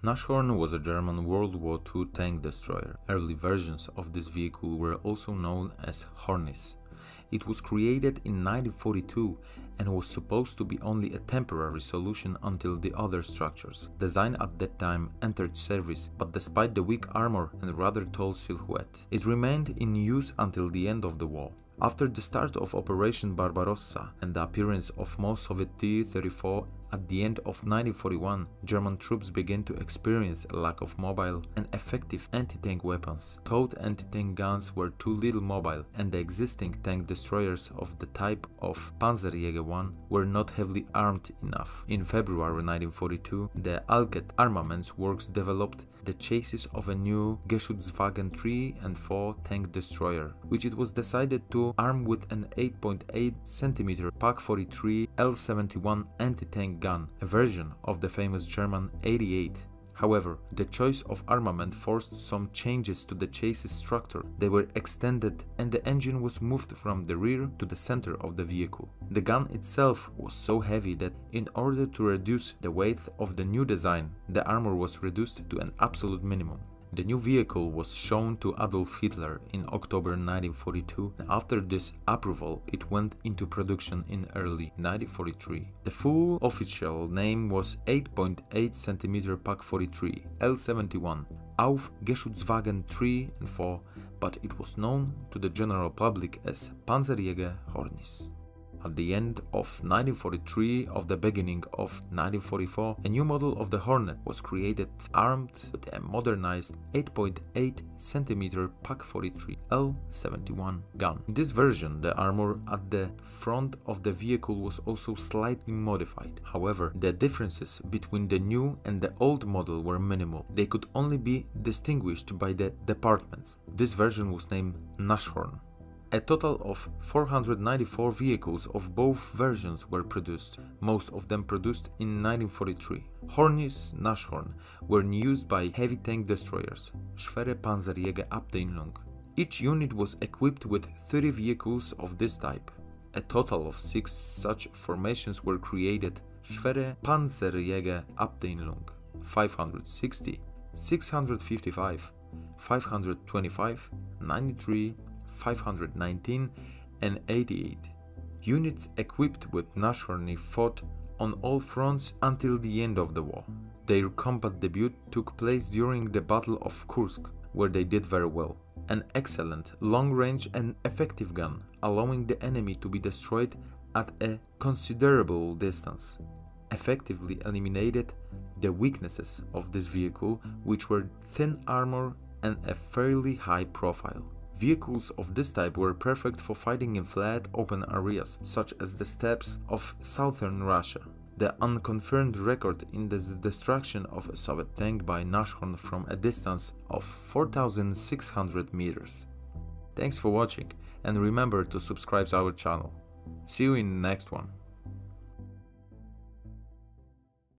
Nashorn was a German World War II tank destroyer. Early versions of this vehicle were also known as Hornisse. It was created in 1942 and was supposed to be only a temporary solution until the other structures designed at that time entered service, but despite the weak armor and rather tall silhouette, it remained in use until the end of the war. After the start of Operation Barbarossa and the appearance of more Soviet Tu-34 at the end of 1941, German troops began to experience a lack of mobile and effective anti-tank weapons. Towed anti-tank guns were too little mobile, and the existing tank destroyers of the type of Panzerjäger I were not heavily armed enough. In February 1942, the Allied Armaments Works developed the chassis of a new Geschützwagen 3 and 4 tank destroyer, which it was decided to arm with an 8.8 cm Pak 43 L71 anti-tank gun, a version of the famous German 88. However, the choice of armament forced some changes to the chassis structure. They were extended and the engine was moved from the rear to the center of the vehicle. The gun itself was so heavy that in order to reduce the weight of the new design, the armor was reduced to an absolute minimum. The new vehicle was shown to Adolf Hitler in October 1942, and after this approval it went into production in early 1943. The full official name was 8.8 cm Pak 43 L71 auf Geschützwagen 3 and 4, but it was known to the general public as Panzerjäger Hornisse. At the end of 1943 of the beginning of 1944, a new model of the Hornet was created, armed with a modernized 8.8 cm Pak 43 L71 gun. In this version, the armor at the front of the vehicle was also slightly modified. However, the differences between the new and the old model were minimal. They could only be distinguished by the departments. This version was named Nashorn. A total of 494 vehicles of both versions were produced, most of them produced in 1943. Hornisse Nashorn were used by heavy tank destroyers, Schwere Panzerjäger Abteilung. Each unit was equipped with 30 vehicles of this type. A total of 6 such formations were created: Schwere Panzerjäger Abteilung 560, 655, 525, 93, 519 and 88. Units equipped with Nashorn fought on all fronts until the end of the war. Their combat debut took place during the Battle of Kursk, where they did very well. An excellent long-range and effective gun, allowing the enemy to be destroyed at a considerable distance, effectively eliminated the weaknesses of this vehicle, which were thin armor and a fairly high profile. Vehicles of this type were perfect for fighting in flat, open areas, such as the steppes of southern Russia. The unconfirmed record in the destruction of a Soviet tank by Nashorn from a distance of 4,600 meters. Thanks for watching, and remember to subscribe to our channel. See you in the next one.